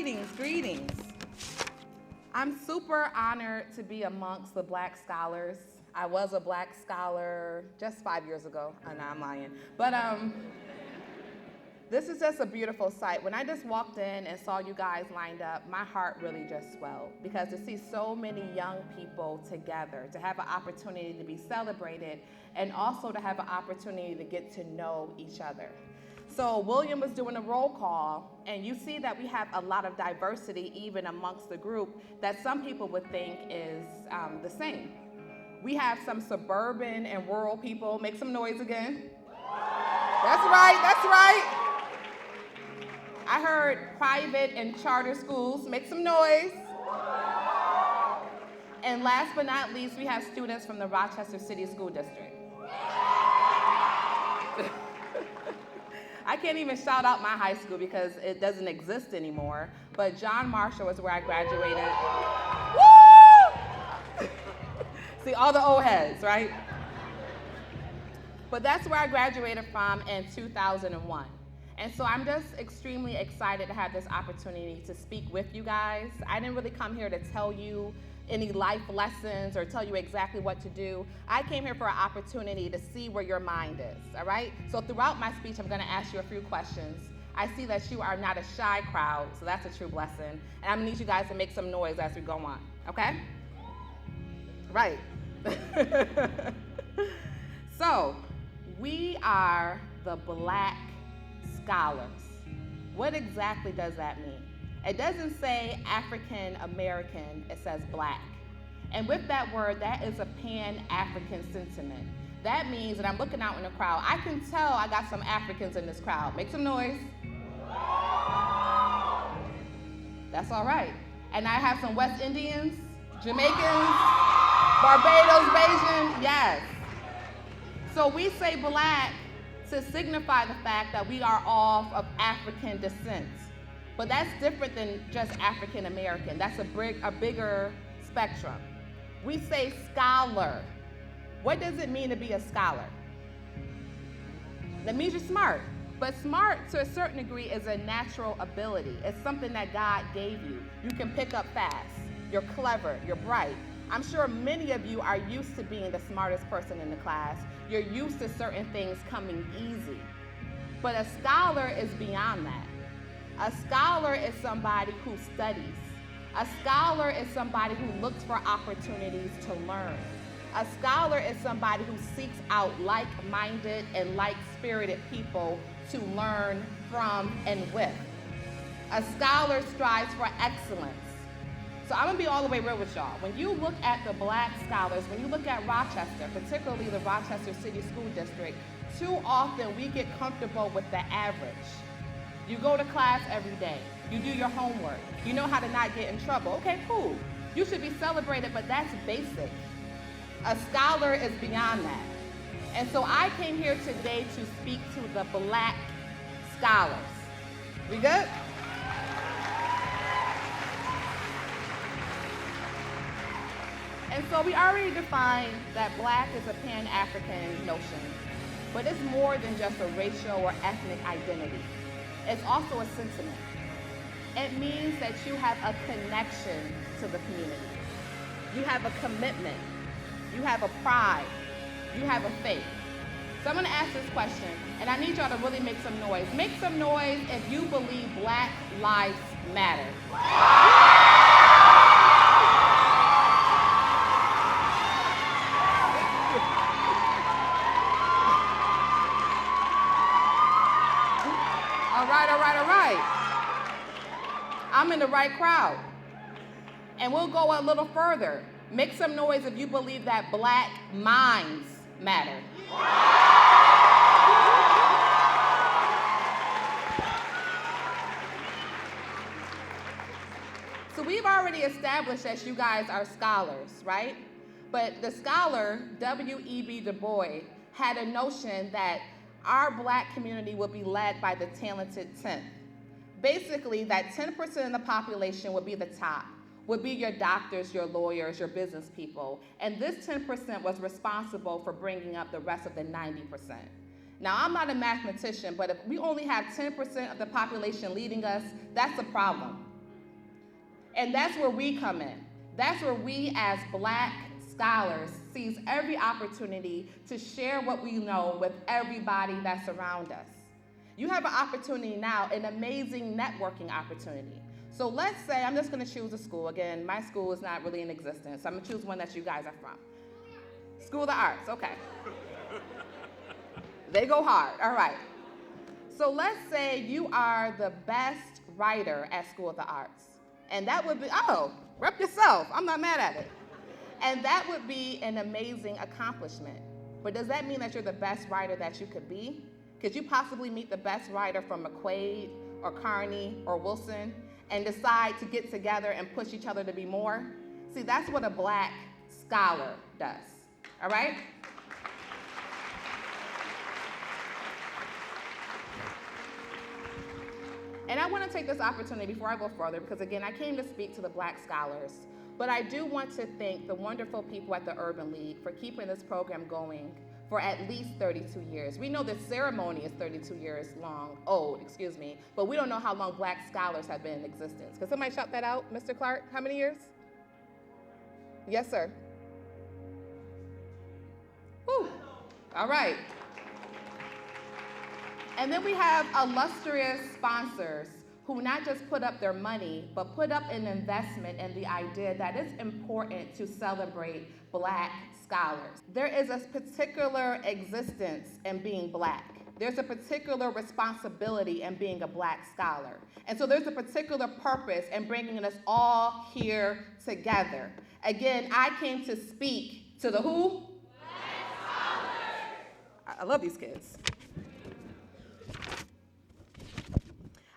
Greetings. I'm super honored to be amongst the Black scholars. I was a Black scholar just 5 years ago. Oh, no, I'm lying. But this is just a beautiful sight. When I just walked in and saw you guys lined up, my heart really just swelled, because to see so many young people together, to have an opportunity to be celebrated, and also to have an opportunity to get to know each other. So William was doing a roll call, and you see that we have a lot of diversity even amongst the group that some people would think is the same. We have some suburban and rural people. Make some noise again. That's right. I heard private and charter schools. Make some noise. And last but not least, we have students from the Rochester City School District. I can't even shout out my high school because it doesn't exist anymore, but John Marshall is where I graduated. Woo! See, all the old heads, right? But that's where I graduated from in 2001. And so I'm just extremely excited to have this opportunity to speak with you guys. I didn't really come here to tell you any life lessons or tell you exactly what to do. I came here for an opportunity to see where your mind is, all right? So throughout my speech, I'm gonna ask you a few questions. I see that you are not a shy crowd, so that's a true blessing. And I'm gonna need you guys to make some noise as we go on, okay? Right. So, we are the Black scholars. What exactly does that mean? It doesn't say African American, it says Black. And with that word, that is a Pan-African sentiment. That means that I'm looking out in the crowd. I can tell I got some Africans in this crowd. Make some noise. That's all right. And I have some West Indians, Jamaicans, Barbados, Bajan, yes. So we say Black to signify the fact that we are all of African descent. But that's different than just African American. That's a bigger spectrum. We say scholar. What does it mean to be a scholar? That means you're smart. But smart, to a certain degree, is a natural ability. It's something that God gave you. You can pick up fast. You're clever. You're bright. I'm sure many of you are used to being the smartest person in the class. You're used to certain things coming easy. But a scholar is beyond that. A scholar is somebody who studies. A scholar is somebody who looks for opportunities to learn. A scholar is somebody who seeks out like-minded and like-spirited people to learn from and with. A scholar strives for excellence. So I'm gonna be all the way real with y'all. When you look at the Black scholars, when you look at Rochester, particularly the Rochester City School District, too often we get comfortable with the average. You go to class every day. You do your homework. You know how to not get in trouble. Okay, cool. You should be celebrated, but that's basic. A scholar is beyond that. And so I came here today to speak to the Black scholars. We good? And so we already defined that Black is a Pan-African notion, but it's more than just a racial or ethnic identity. It's also a sentiment. It means that you have a connection to the community. You have a commitment. You have a pride. You have a faith. So I'm gonna ask this question, and I need y'all to really make some noise. Make some noise if you believe Black lives matter. All right. I'm in the right crowd. And we'll go a little further. Make some noise if you believe that Black minds matter. So we've already established that you guys are scholars, right? But the scholar, W.E.B. Du Bois, had a notion that our Black community would be led by the talented 10th. Basically, that 10% of the population would be the top, would be your doctors, your lawyers, your business people. And this 10% was responsible for bringing up the rest of the 90%. Now, I'm not a mathematician, but if we only have 10% of the population leading us, that's a problem. And that's where we come in. That's where we as Black scholars seize every opportunity to share what we know with everybody that's around us. You have an opportunity now, an amazing networking opportunity. So let's say I'm just going to choose a school. Again, my school is not really in existence. So I'm going to choose one that you guys are from. School of the Arts, okay. They go hard, all right. So let's say you are the best writer at School of the Arts. And that would be, rep yourself. I'm not mad at it. And that would be an amazing accomplishment. But does that mean that you're the best writer that you could be? Could you possibly meet the best writer from McQuaid or Kearney or Wilson and decide to get together and push each other to be more? See, that's what a Black scholar does, all right? And I want to take this opportunity before I go further, because again, I came to speak to the Black scholars, but I do want to thank the wonderful people at the Urban League for keeping this program going for at least 32 years. We know the ceremony is 32 years old, but we don't know how long Black scholars have been in existence. Can somebody shout that out, Mr. Clark? How many years? Yes, sir. Whew. All right. And then we have illustrious sponsors who not just put up their money, but put up an investment in the idea that it's important to celebrate Black scholars. There is a particular existence in being Black. There's a particular responsibility in being a Black scholar. And so there's a particular purpose in bringing us all here together. Again, I came to speak to the who? Black scholars. I love these kids.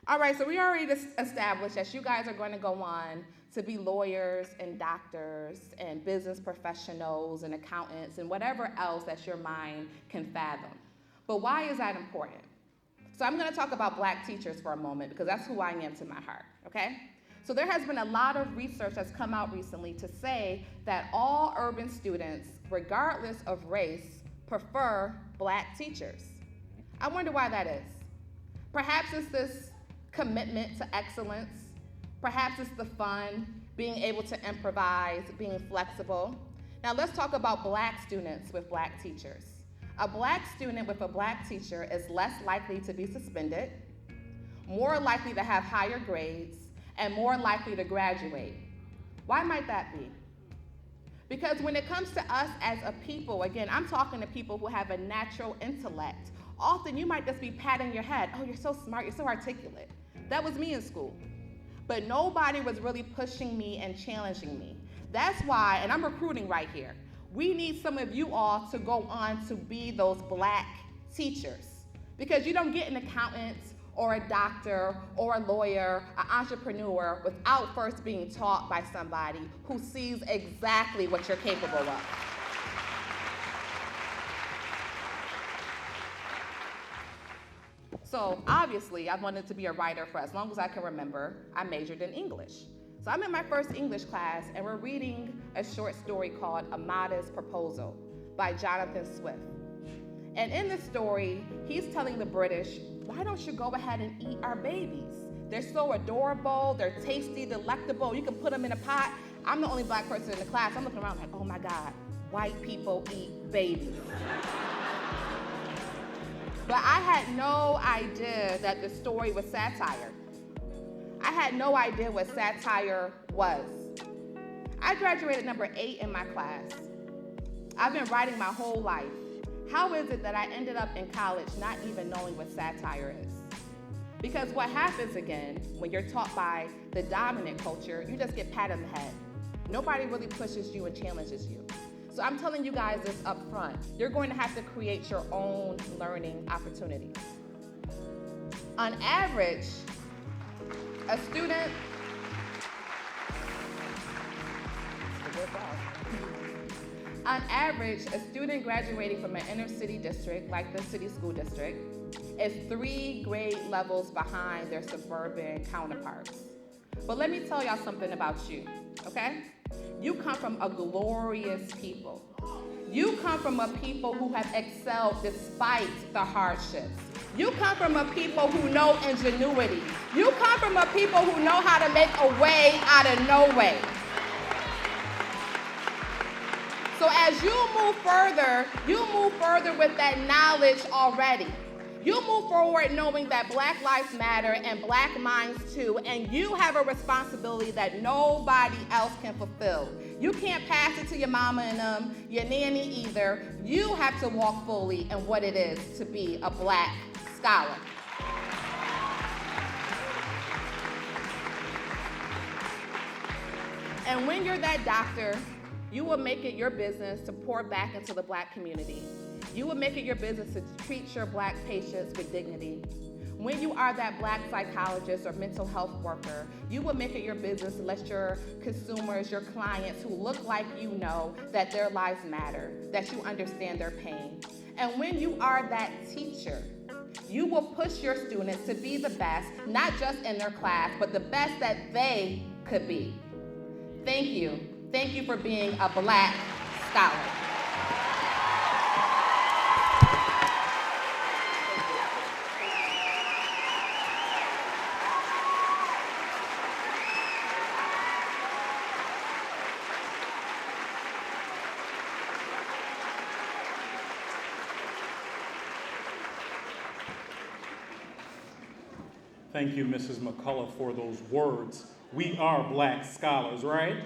All right, so we already established that you guys are going to go on to be lawyers and doctors and business professionals and accountants and whatever else that your mind can fathom. But why is that important? So I'm going to talk about Black teachers for a moment because that's who I am to my heart, okay? So there has been a lot of research that's come out recently to say that all urban students, regardless of race, prefer Black teachers. I wonder why that is. Perhaps it's this commitment to excellence. Perhaps it's the fun, being able to improvise, being flexible. Now let's talk about Black students with Black teachers. A Black student with a Black teacher is less likely to be suspended, more likely to have higher grades, and more likely to graduate. Why might that be? Because when it comes to us as a people, again, I'm talking to people who have a natural intellect. Often you might just be patting your head, oh, you're so smart, you're so articulate. That was me in school. But nobody was really pushing me and challenging me. That's why, and I'm recruiting right here, we need some of you all to go on to be those Black teachers. Because you don't get an accountant or a doctor or a lawyer, an entrepreneur, without first being taught by somebody who sees exactly what you're capable of. So obviously, I wanted to be a writer for as long as I can remember. I majored in English. So I'm in my first English class, and we're reading a short story called A Modest Proposal by Jonathan Swift. And in the story, he's telling the British, why don't you go ahead and eat our babies? They're so adorable, they're tasty, delectable, you can put them in a pot. I'm the only Black person in the class. I'm looking around like, oh my God, white people eat babies. But I had no idea that the story was satire. I had no idea what satire was. I graduated number 8 in my class. I've been writing my whole life. How is it that I ended up in college not even knowing what satire is? Because what happens again, when you're taught by the dominant culture, you just get pat on the head. Nobody really pushes you and challenges you. So I'm telling you guys this up front. You're going to have to create your own learning opportunities. On average, a student, graduating from an inner city district, like the city school district, is 3 grade levels behind their suburban counterparts. But let me tell y'all something about you, okay? You come from a glorious people. You come from a people who have excelled despite the hardships. You come from a people who know ingenuity. You come from a people who know how to make a way out of no way. So as you move further with that knowledge already. You move forward knowing that Black lives matter and Black minds too, and you have a responsibility that nobody else can fulfill. You can't pass it to your mama and your nanny either. You have to walk fully in what it is to be a Black scholar. And when you're that doctor, you will make it your business to pour back into the Black community. You will make it your business to treat your Black patients with dignity. When you are that Black psychologist or mental health worker, you will make it your business to let your consumers, your clients who look like you know that their lives matter, that you understand their pain. And when you are that teacher, you will push your students to be the best, not just in their class, but the best that they could be. Thank you. Thank you for being a Black scholar. Thank you, Mrs. McCullough, for those words. We are Black scholars, right?